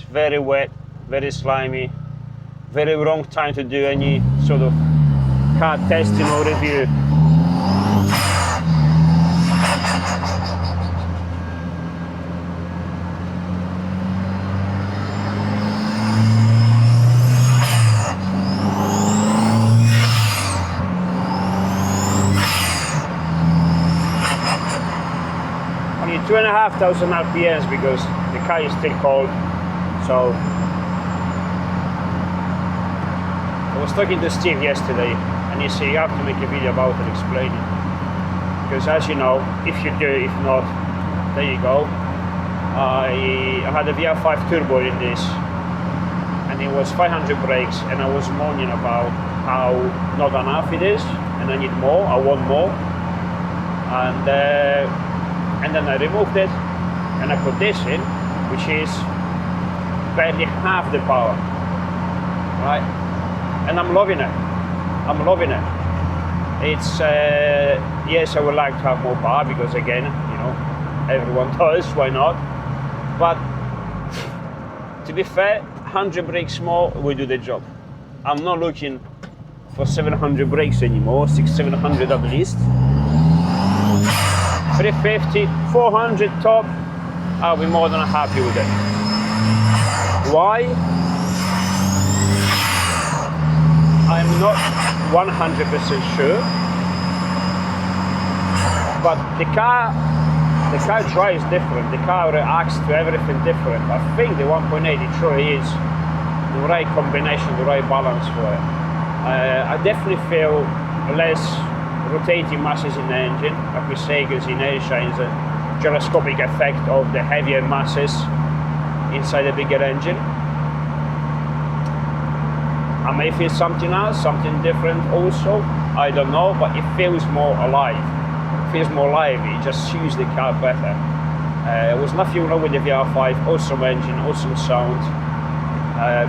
It's very wet, very slimy, very wrong time to do any sort of car testing or review. Only 2,500 RPMs because the car is still cold. So I was talking to Steve yesterday, and he said you have to make a video about it, explain it. Because as you know, if you do, if not, there you go. I had a VR5 turbo in this, and it was 500 brakes, and I was moaning about how not enough it is, and I need more, I want more. And then I removed it, and I put this in, which is barely half the power, right? And I'm loving it. I'm loving it. It's yes, I would like to have more power because again, you know, everyone does. Why not? But to be fair, 100 brakes more will do the job. I'm not looking for 700 brakes anymore. 600-700 at least. 350, 400 top. I'll be more than happy with it. Why? I'm not 100% sure, but the car drives different. The car reacts to everything different. I think the 1.8 it truly is the right combination, the right balance for it. I definitely feel less rotating masses in the engine, like we say, because inertia is a gyroscopic effect of the heavier masses inside a bigger engine. I may feel something else, something different also, I don't know, but it feels more alive. It feels more lively, it just suits the car better. There was nothing wrong with the VR5, awesome engine, awesome sound,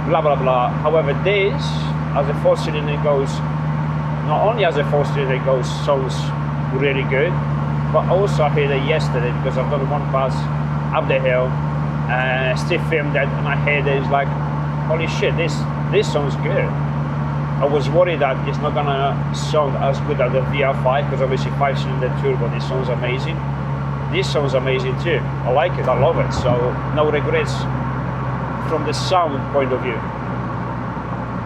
blah blah blah. However, this, as a 4-cylinder goes, not only as a 4-cylinder goes, sounds really good, but also I heard it yesterday because I've done one pass up the hill, Steve filmed that, and I heard it, it's like, holy shit, this sounds good. I was worried that it's not gonna sound as good as the VR5 because obviously 5-cylinder turbo, this sounds amazing. This sounds amazing too. I like it, I love it, so no regrets from the sound point of view.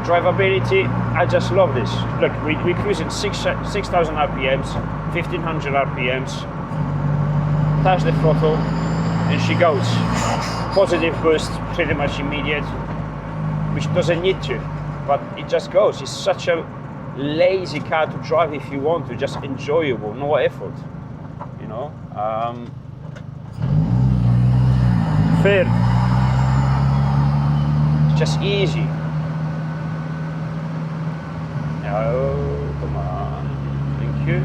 Drivability, I just love this. Look, we're cruising 6,000 RPMs, 1,500 RPMs, touch the throttle, and she goes. Positive boost, pretty much immediate, which doesn't need to, but it just goes. It's such a lazy car to drive if you want to, just enjoyable, no effort, you know. Fair, it's just easy. Oh, come on, thank you.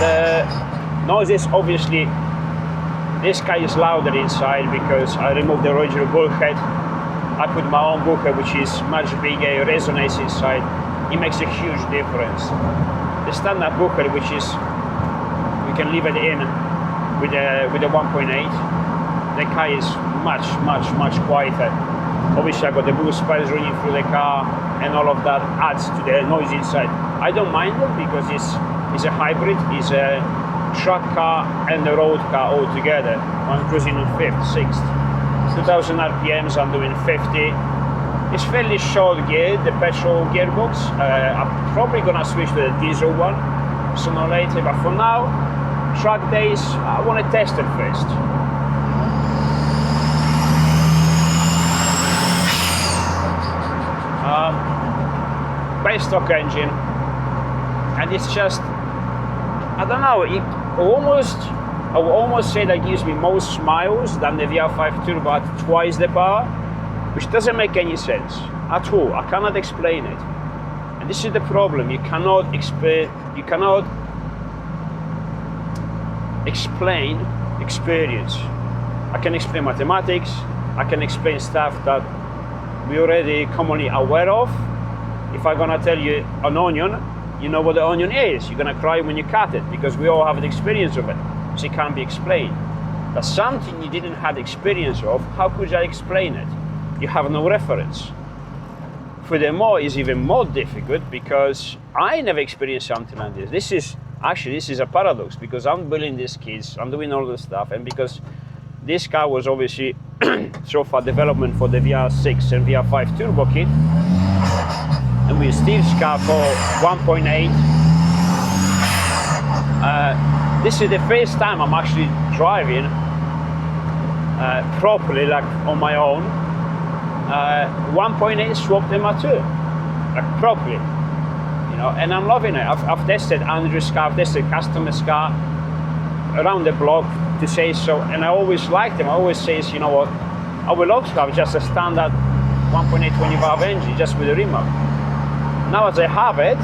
And noises, obviously, this car is louder inside because I removed the original bulkhead. I put my own bulkhead, which is much bigger, it resonates inside. It makes a huge difference. The standard bulkhead, which is, we can leave it in with the 1.8. The car is much quieter. Obviously I got the boost pedals running through the car and all of that adds to the noise inside. I don't mind it because it's a hybrid, it's a truck car and a road car all together. I'm cruising on 5th, 6th. 2,000 RPMs, I'm doing 50. It's fairly short gear, the petrol gearbox. I'm probably gonna switch to the diesel one sooner or later, but for now, track days, I wanna test it first. Base stock engine, and it's just, I don't know, I will almost say that gives me more smiles than the VR5 turbo at twice the power, which doesn't make any sense at all. I cannot explain it, and this is the problem. You cannot explain experience. I can explain mathematics, I can explain stuff that we already commonly aware of. If I'm gonna tell you an onion, you know what the onion is. You're gonna cry when you cut it, because we all have the experience of it, so it can't be explained. But something you didn't have experience of, how could I explain it? You have no reference. Furthermore, it's even more difficult because I never experienced something like this. This is a paradox, because I'm building these kits, I'm doing all this stuff, and because this car was obviously so far development for the VR6 and VR5 turbo kit, and with Steve's car for 1.8. This is the first time I'm actually driving properly, like on my own, 1.8 swapped MR2, like properly, you know, and I'm loving it. I've tested Andrew's car, I've tested customer's car around the block, to say so, and I always liked them. I always say, you know what, I would love to have just a standard 1.8 20 valve engine just with a remote. Now as I have it,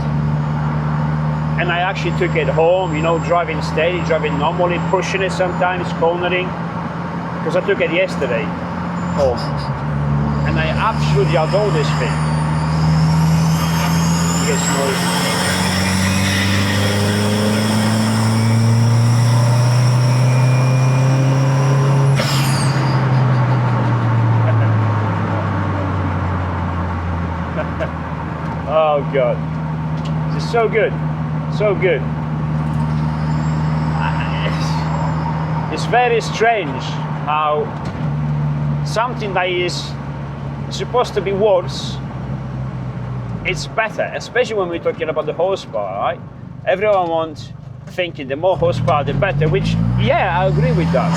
and I actually took it home, you know, driving steady, driving normally, pushing it sometimes, cornering, because I took it yesterday home, and I absolutely adore this thing. It gets noisy. Oh God, this is so good, so good. It's very strange how something that is supposed to be worse, it's better, especially when we're talking about the horsepower, right? Everyone wants, thinking the more horsepower the better, which, yeah, I agree with that.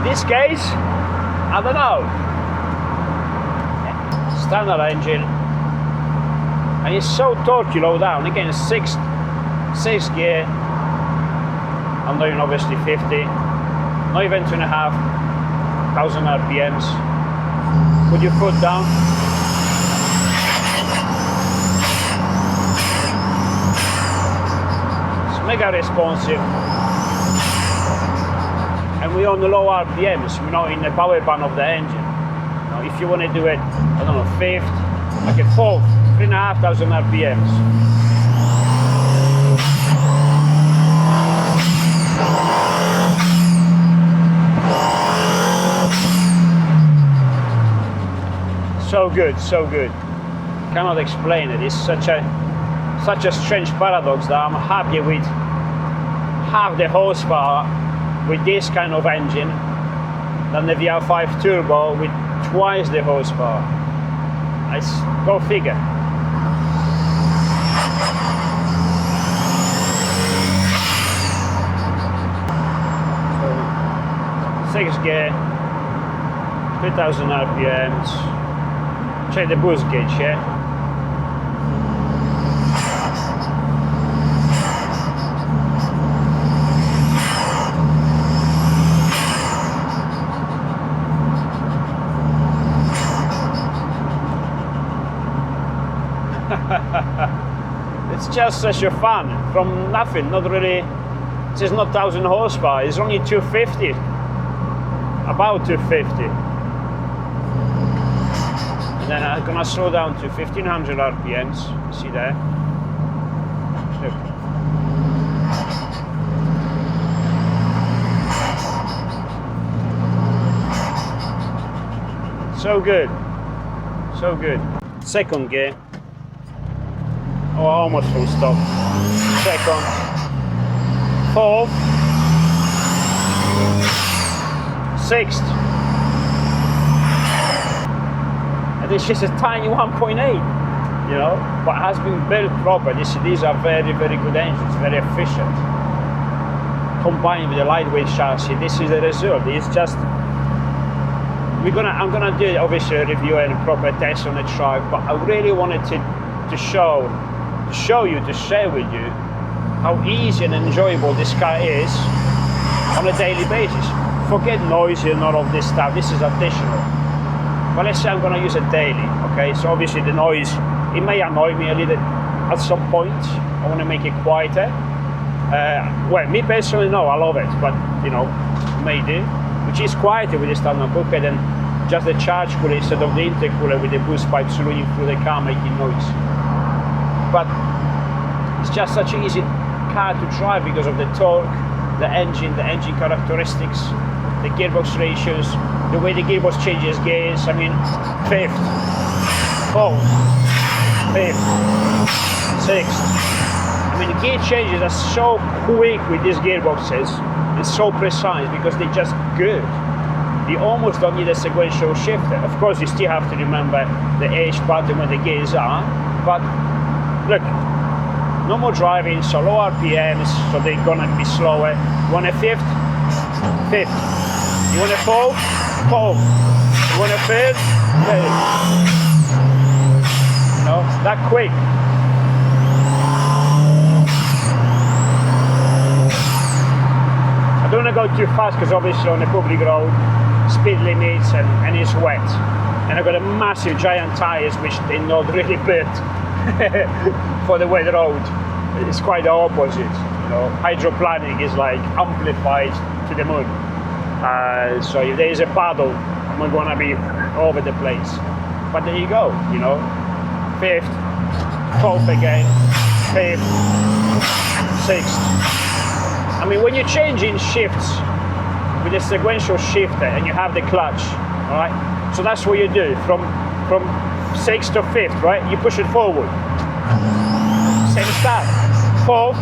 This case, I don't know. Standard engine, and it's so torquey low down. Again, sixth gear. I'm doing obviously 50, not even 2,500 RPMs. Put your foot down. It's mega responsive. And we're on the low RPMs, we're not in the power band of the engine. Now, if you want to do it, I don't know, fifth, like a fourth, 3,500 RPMs. So good, so good. Cannot explain it. It's such a strange paradox that I'm happy with half the horsepower with this kind of engine than the VR5 turbo with twice the horsepower. Let's go figure. So, 6th gear, 2,000 RPMs. Check the boost gauge, yeah? It's just such a fun from nothing, not really. It's not 1,000 horsepower, it's only 250, about 250. And then I'm gonna slow down to 1,500 RPMs, see there? Look. So good, so good. 2nd gear. Oh, almost full stop. 2nd, 4th, 6th. And it's just a tiny 1.8, you know, but has been built proper. These are very, very good engines, very efficient. Combined with the lightweight chassis, this is the result. It's just, I'm gonna do obviously a review and a proper test on the track, but I really wanted to show you, to share with you how easy and enjoyable this car is on a daily basis. Forget noise and all of this stuff, this is additional. But let's say I'm going to use it daily, okay? So obviously the noise, it may annoy me a little at some point. I want to make it quieter. Well, me personally, no, I love it, but you know, may do. which is quieter with the standard bucket than just the charge cooler instead of the intercooler with the boost pipes running through the car making noise. But it's just such an easy car to drive because of the torque, the engine characteristics, the gearbox ratios, the way the gearbox changes gears. I mean, fifth, fourth, fifth, sixth. I mean, the gear changes are so quick with these gearboxes and so precise because they're just good. You almost don't need a sequential shifter. Of course, you still have to remember the H pattern where the gears are, but look, no more driving, so low RPMs, so they're gonna be slower. You want a fifth? Fifth. You want a fourth? Fourth. You want a fifth? Fifth. You know, that quick. I don't want to go too fast because obviously on a public road, speed limits and it's wet. And I've got a massive giant tires which they're not really built for the wet road. It's quite the opposite. You know, hydroplaning is like amplified to the moon. So if there is a puddle, I'm not gonna be over the place. But there you go, you know. Fifth, fourth again, fifth, sixth. I mean, when you're changing shifts with a sequential shifter and you have the clutch, all right? So that's what you do from sixth to fifth, right? You push it forward. Same stuff. Fourth.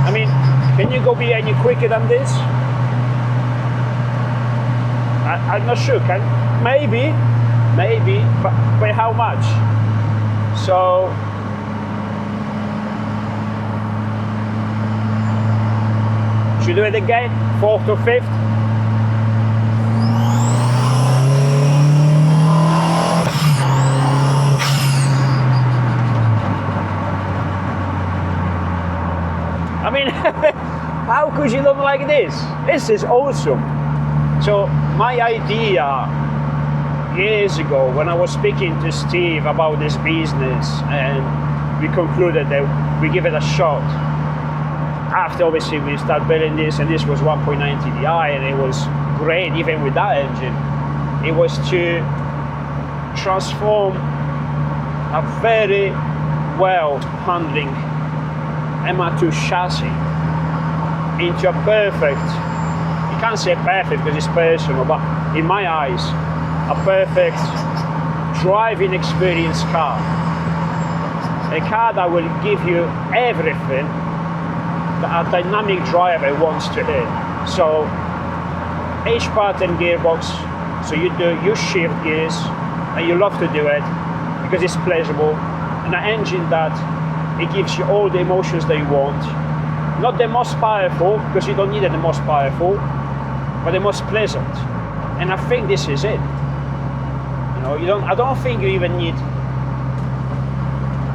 I mean, can you go be any quicker than this? I'm not sure. Maybe, but by how much? So. Should we do it again? Fourth to fifth? I mean, how could you not like this? This is awesome. So my idea years ago when I was speaking to Steve about this business and we concluded that we give it a shot. After obviously we start building this, and this was 1.9 TDI and it was great even with that engine. It was to transform a very well handling MR2 chassis into a perfect, you can't say perfect because it's personal, but in my eyes, a perfect driving experience car. A car that will give you everything that a dynamic driver wants to hear. So, H-pattern gearbox, so you shift gears, and you love to do it because it's pleasurable, and an engine that it gives you all the emotions that you want. Not the most powerful, because you don't need it the most powerful, but the most pleasant. And I think this is it. You know, I don't think you even need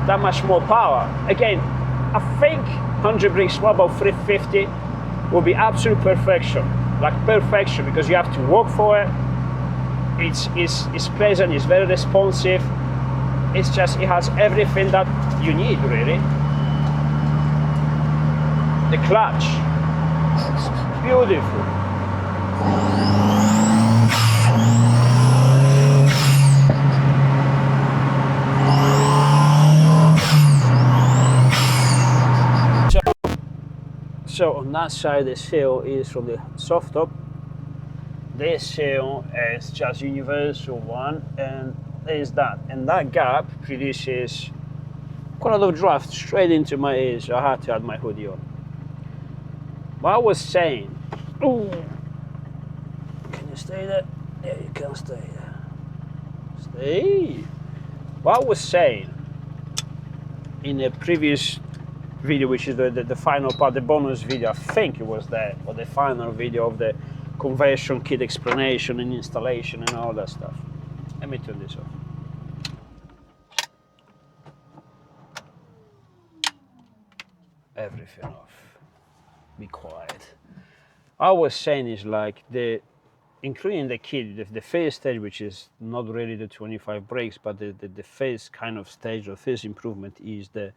that much more power. Again, I think 100 bricks about 350 will be absolute perfection, like perfection, because you have to work for it. It's pleasant, it's very responsive. It's just, it has everything that you need, really. The clutch, it's beautiful. So on that side, the seal is from the soft top. This seal is just universal one, and there's that. And that gap produces quite a lot of draft straight into my ears, so I had to add my hoodie on. What I was saying, ooh, can you stay there? Yeah, you can stay there. Stay. What I was saying in a previous video, which is the final part, the bonus video, I think it was there, or the final video of the conversion kit explanation and installation and all that stuff. Let me turn this off. Everything off. Be quiet. I was saying is like including the kit, the first stage, which is not really the 25 brakes, but the first kind of stage, or first improvement is the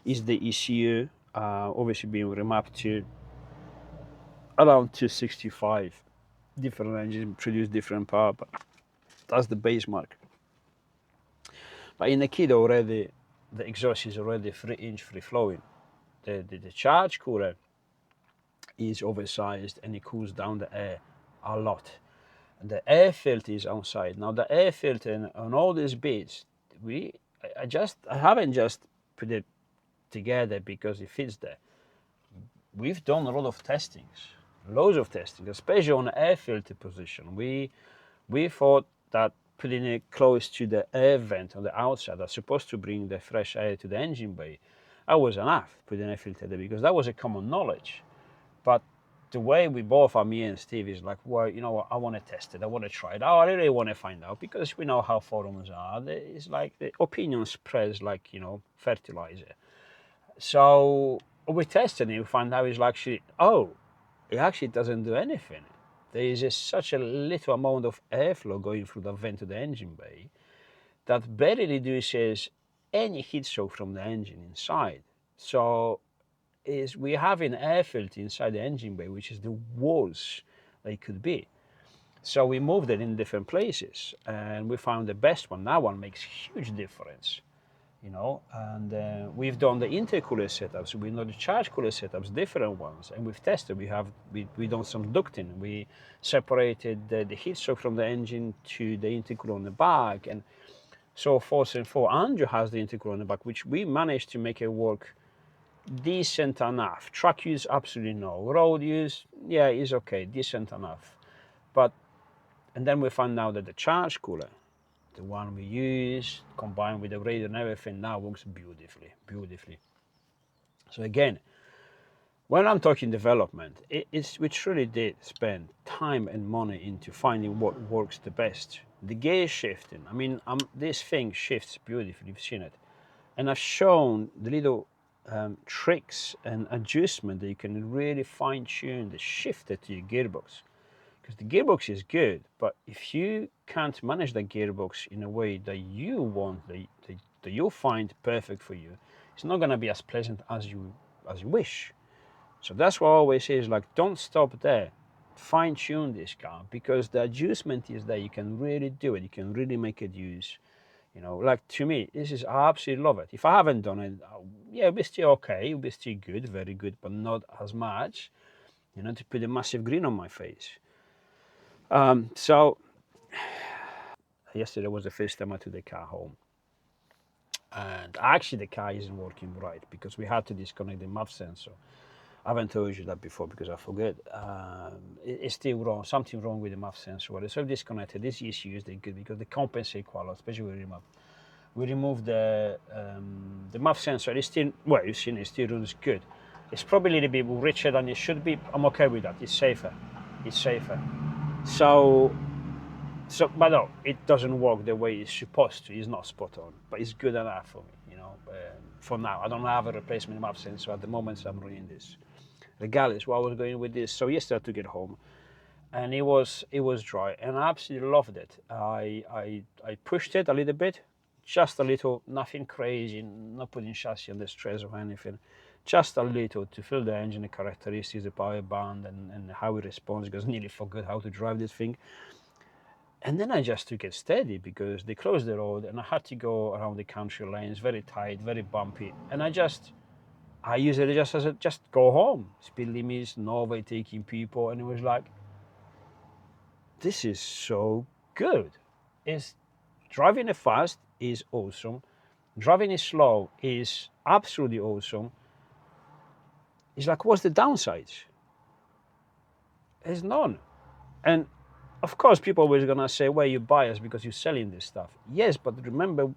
ECU, obviously being remapped to around 265. Different engines produce different power, but that's the base mark. But in the kit already, the exhaust is already 3-inch free flowing. The charge cooler is oversized and it cools down the air a lot. And the air filter is outside. Now the air filter on all these bits, I haven't just put it together because it fits there. We've done a lot of testings, loads of testing, especially on the air filter position. We thought that putting it close to the air vent on the outside that's supposed to bring the fresh air to the engine bay, that was enough, putting an air filter there, because that was a common knowledge. But the way we both are, me and Steve, is like, well, you know what, I want to test it, I want to try it out, I really want to find out, because we know how forums are. It's like the opinion spreads like, you know, fertilizer. So we tested it, we found out it's actually, it actually doesn't do anything. There is such a little amount of airflow going through the vent to the engine bay that barely reduces any heat soak from the engine inside. So we have an air filter inside the engine bay, which is the worst they could be. So we moved it in different places, and we found the best one. That one makes huge difference, you know. And we've done the intercooler setups. We know the charge cooler setups, different ones, and we've tested. We done some ducting. We separated the heat soak from the engine to the intercooler on the back, and so forth and forth. Andrew has the intercooler on the back, which we managed to make it work decent enough. Truck use, absolutely no. Road use, yeah, is okay, decent enough. But, and then we found out that the charge cooler, the one we use, combined with the radio and everything, now works beautifully, beautifully. So again, when I'm talking development, we truly did spend time and money into finding what works the best. The gear shifting, I mean, this thing shifts beautifully, you've seen it. And I've shown the little tricks and adjustment that you can really fine tune the shifter to your gearbox. Because the gearbox is good, but if you can't manage the gearbox in a way that you want, that you find perfect for you, it's not going to be as pleasant as you wish. So that's what I always say, is like, don't stop there. Fine tune this car, because the adjustment is there. You can really do it. You can really make it use. You know, like, to me, this is, I absolutely love it. If I haven't done it, yeah, it'll be still okay, it'll be still good, very good, but not as much, you know, to put a massive grin on my face. So yesterday was the first time I took the car home, and actually the car isn't working right because we had to disconnect the MAP sensor. I haven't told you that before because I forget. It's still wrong, something wrong with the MAP sensor. So I've disconnected. This ECUs, they're good because they compensate quite a lot, especially with remote. We removed the MAP sensor. It's still, well, you've seen it still runs good. It's probably a little bit richer than it should be. I'm okay with that. It's safer. It's safer. So, but no, it doesn't work the way it's supposed to. It's not spot on, but it's good enough for me, you know. For now, I don't have a replacement MAP sensor at the moment, so I'm running this. Regardless, where I was going with this. So yesterday I took it home, and it was dry, and I absolutely loved it. I pushed it a little bit, just a little, nothing crazy, not putting chassis under stress or anything, just a little to feel the engine, the characteristics, the power band, and how it responds, because I nearly forgot how to drive this thing. And then I just took it steady because they closed the road and I had to go around the country lanes, very tight, very bumpy. And I used it just as just go home. Speed limits, no overtaking people. And it was like, this is so good. Driving it fast is awesome. Driving it slow is absolutely awesome. It's like, what's the downsides? There's none. And of course, people are always gonna say, well, you're biased because you're selling this stuff. Yes, but remember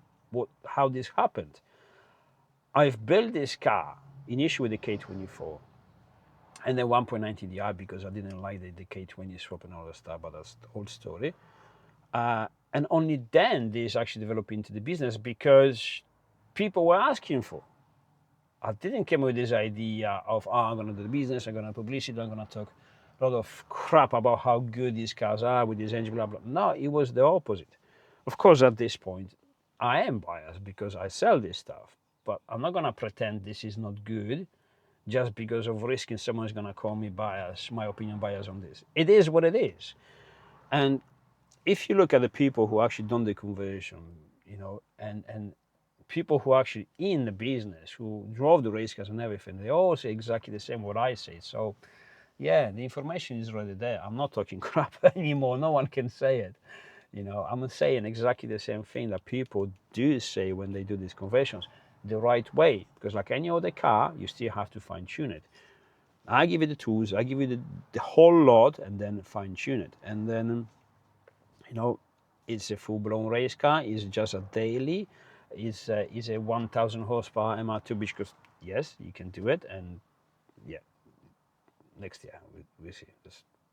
how this happened. I've built this car initially with the K24 and then 1.9 Di because I didn't like the K20 swap and all that stuff, but that's the old story. And only then this actually developed into the business because people were asking for. I didn't come with this idea of, I'm gonna do the business, I'm gonna publicity, I'm gonna talk a lot of crap about how good these cars are with this engine, blah, blah. No, it was the opposite. Of course, at this point, I am biased because I sell this stuff, but I'm not gonna pretend this is not good just because of risking someone's going to call me bias, my opinion bias on this. It is what it is. And if you look at the people who actually done the conversion, and people who actually in the business, who drove the race cars and everything, they all say exactly the same what I say. So yeah, the information is already there. I'm not talking crap anymore. No one can say it. I'm saying exactly the same thing that people do say when they do these conversions, the right way. Because like any other car, you still have to fine tune it. I give you the tools, I give you the whole lot, and then fine tune it. And then, it's a full-blown race car. It's just a daily. It's a 1,000 horsepower MR2, because yes, you can do it. And yeah, next year we'll see.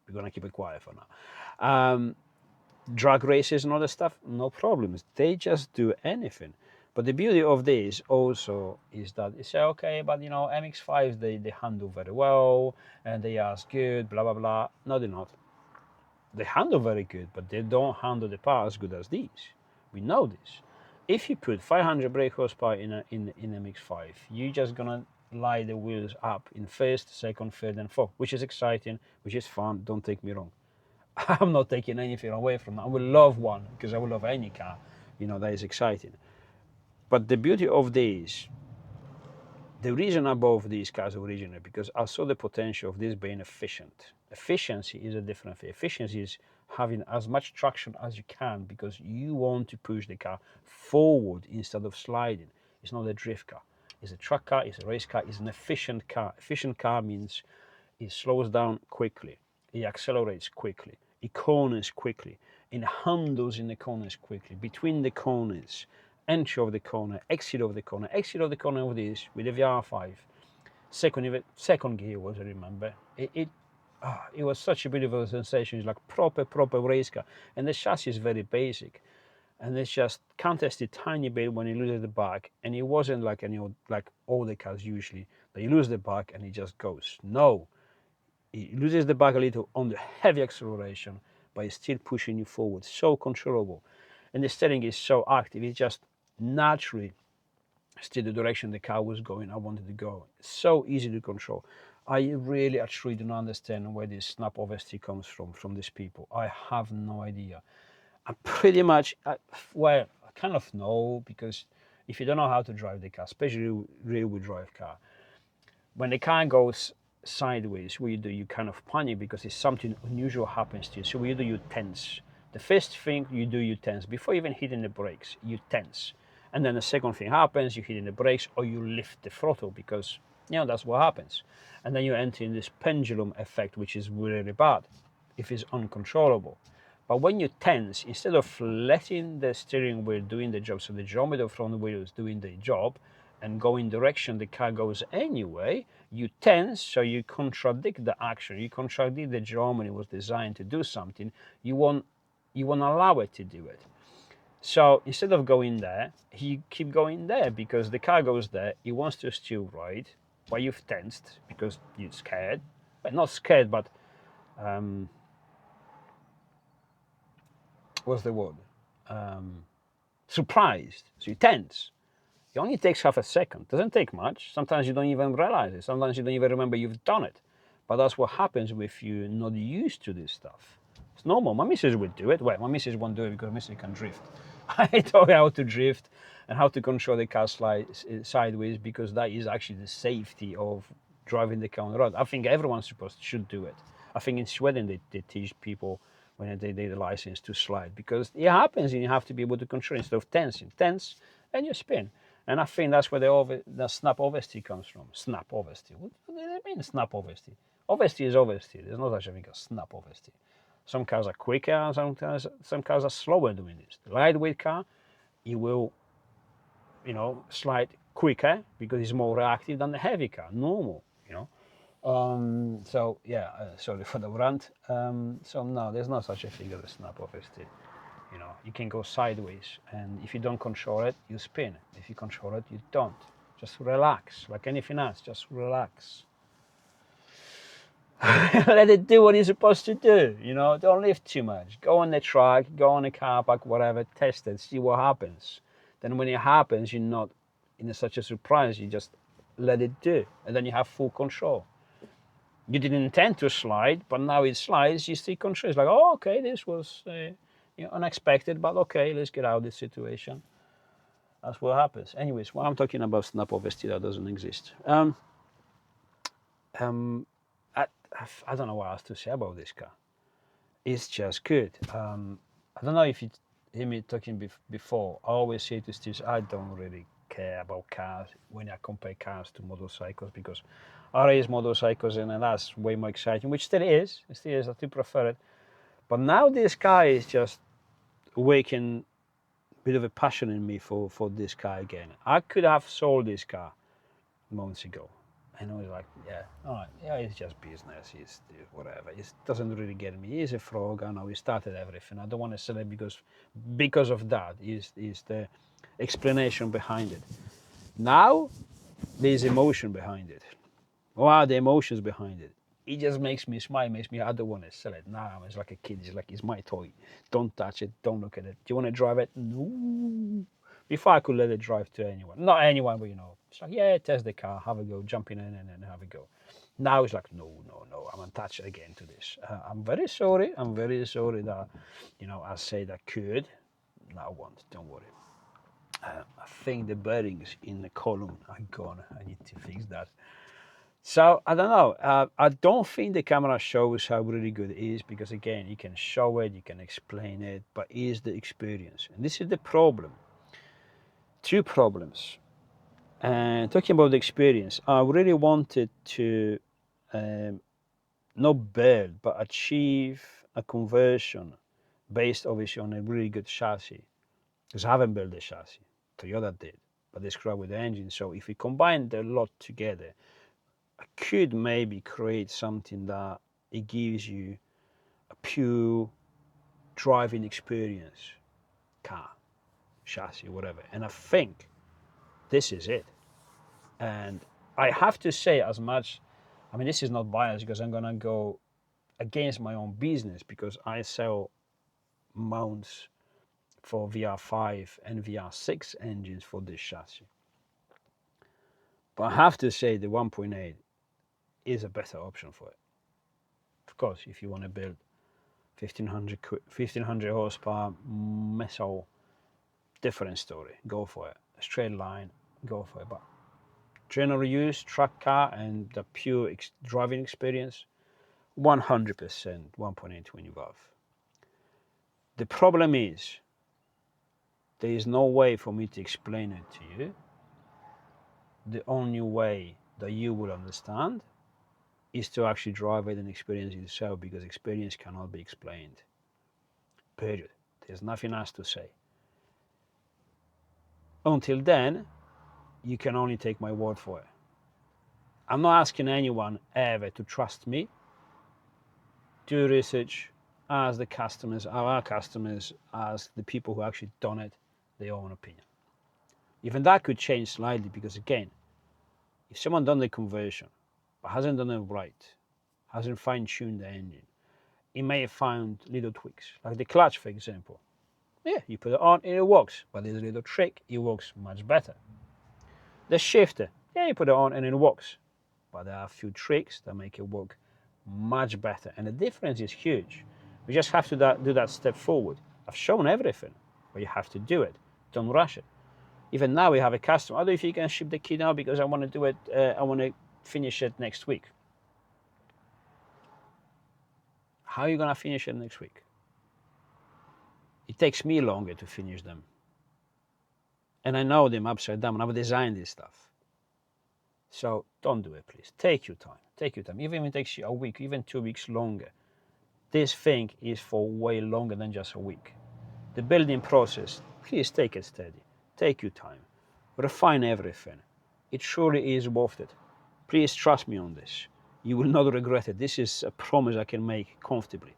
We're gonna keep it quiet for now. Drag races and other stuff, no problems. They just do anything. But the beauty of this also is that you say, okay, but MX5s, they handle very well and they are good, blah blah blah. No, they're not. They handle very good, but they don't handle the power as good as these. We know this. If you put 500 brake horsepower in MX5, you're just gonna lie the wheels up in first, second, third, and fourth, which is exciting, which is fun. Don't take me wrong. I'm not taking anything away from that. I will love one, because I will love any car, that is exciting. But the beauty of these, the reason I bought these cars originally, because I saw the potential of this being efficient. Efficiency is a different thing. Efficiency is having as much traction as you can, because you want to push the car forward instead of sliding. It's not a drift car. It's a track car, it's a race car, it's an efficient car. Efficient car means it slows down quickly, it accelerates quickly, it corners quickly, it handles in the corners quickly, between the corners, entry of the corner, exit of the corner of this with the VR5. Second gear was, I remember. It was such a beautiful sensation. It's like proper race car. And the chassis is very basic. And it's just contested tiny bit when you lose the back. And it wasn't like like all the cars usually, that you lose the back and it just goes. No. It loses the back a little on the heavy acceleration, but it's still pushing you forward. So controllable. And the steering is so active. It just naturally steered the direction the car was going, I wanted to go. It's so easy to control. I truly do not understand where this snap oversteer comes from these people. I have no idea. I pretty much, I kind of know, because if you don't know how to drive the car, especially rear-wheel drive car, when the car goes sideways, what you do, you kind of panic because if something unusual happens to you. So what you do, you tense. The first thing you do, you tense. Before even hitting the brakes, you tense. And then the second thing happens, you hit the brakes or you lift the throttle, because that's what happens. And then you enter in this pendulum effect, which is really bad if it's uncontrollable. But when you tense, instead of letting the steering wheel doing the job, so the geometry of front wheel is doing the job and go in direction the car goes anyway, you tense, so you contradict the action, you contradict the geometry was designed to do something, you won't allow it to do it. So instead of going there, you keep going there, because the car goes there, it wants to still ride, but you've tensed because you're scared. But not scared, but what's the word? Surprised. So you tense. It only takes half a second. Doesn't take much. Sometimes you don't even realize it. Sometimes you don't even remember you've done it. But that's what happens if you're not used to this stuff. It's normal. My missus would do it. Well, my missus won't do it because my missus can drift. I taught her how to drift and how to control the car sideways, because that is actually the safety of driving the car on the road. I think everyone should do it. I think in Sweden they teach people when they take the license to slide, because it happens and you have to be able to control instead of tensing. Tense and you spin. And I think that's where the snap oversteer comes from. Snap oversteer. What does it mean, snap oversteer? Oversteer is oversteer. There's no such a thing as snap oversteer. Some cars are quicker and some cars are slower doing this. The lightweight car, it will, slide quicker because it's more reactive than the heavy car, normal, So yeah, sorry for the rant. So no, there's no such a thing as a snap oversteer. You can go sideways, and if you don't control it, you spin. If you control it, you don't. Just relax, like anything else, just relax. Let it do what it's supposed to do, don't lift too much. Go on the track, go on the car park, whatever, test it, see what happens. Then when it happens, you're not in such a surprise, you just let it do, and then you have full control. You didn't intend to slide, but now it slides, you still control. It's like, oh, okay, this was unexpected, but okay, let's get out of this situation. That's what happens. Anyways, what I'm talking about snap oversteer that doesn't exist. I don't know what else to say about this car. It's just good. I don't know if you hear me talking before. I always say to Steve, I don't really care about cars when I compare cars to motorcycles, because I race motorcycles and that's way more exciting, which still is. It still is. I still prefer it. But now this car is just awakening a bit of a passion in me for this car again. I could have sold this car months ago. And I was like, yeah, all right, yeah, it's just business, it's whatever. It doesn't really get me. It's a frog. I know we started everything. I don't want to sell it because of that. Is the explanation behind it. Now there's emotion behind it. What are the emotions behind it? It just makes me smile. Makes me. I don't want to sell it now. It's like a kid. It's like it's my toy. Don't touch it. Don't look at it. Do you want to drive it? No. Before I could let it drive to anyone, not anyone, but it's like, yeah, test the car, have a go, jump in and have a go. Now it's like, no, I'm attached again to this. I'm very sorry. I'm very sorry that, I said I could. No, I won't. Don't worry. I think the bearings in the column are gone. I need to fix that. So I don't know. I don't think the camera shows how really good it is, because again, you can show it, you can explain it, but it is the experience, and this is the problem. Two problems. And talking about the experience, I really wanted to not build, but achieve a conversion based obviously on a really good chassis. Because I haven't built the chassis. Toyota did, but they screwed with the engine. So if we combine the lot together, I could maybe create something that it gives you a pure driving experience, car, chassis, whatever. And I think this is it. And I have to say, as much, I mean, this is not biased because I'm going to go against my own business, because I sell mounts for VR5 and VR6 engines for this chassis. But I have to say the 1.8 is a better option for it. Of course, if you want to build 1500 horsepower missile, different story. Go for it. A straight line, go for it. But general use, truck car, and the pure driving experience, 100% 1.8 twin valve. The problem is, there is no way for me to explain it to you. The only way that you will understand is to actually drive it and experience it yourself, because experience cannot be explained. Period. There's nothing else to say. Until then, you can only take my word for it. I'm not asking anyone ever to trust me. Do research, ask the customers, our customers, ask the people who actually done it, their own opinion. Even that could change slightly, because again, if someone done the conversion but hasn't done it right, hasn't fine-tuned the engine, he may have found little tweaks, like the clutch, for example. Yeah, you put it on and it works, but there's a little trick, it works much better. The shifter, yeah, you put it on and it works, but there are a few tricks that make it work much better, and the difference is huge. We just have to do that step forward. I've shown everything, but you have to do it. Don't rush it. Even now we have a customer. I don't know if you can ship the kit now, because I want to do it. I want to finish it next week. How are you gonna finish it next week? It takes me longer to finish them, and I know them upside down. I've designed this stuff. So don't do it, please. Take your time. Take your time. Even if it takes you a week, even 2 weeks longer, this thing is for way longer than just a week. The building process, please take it steady. Take your time. Refine everything. It surely is worth it. Please trust me on this. You will not regret it. This is a promise I can make comfortably.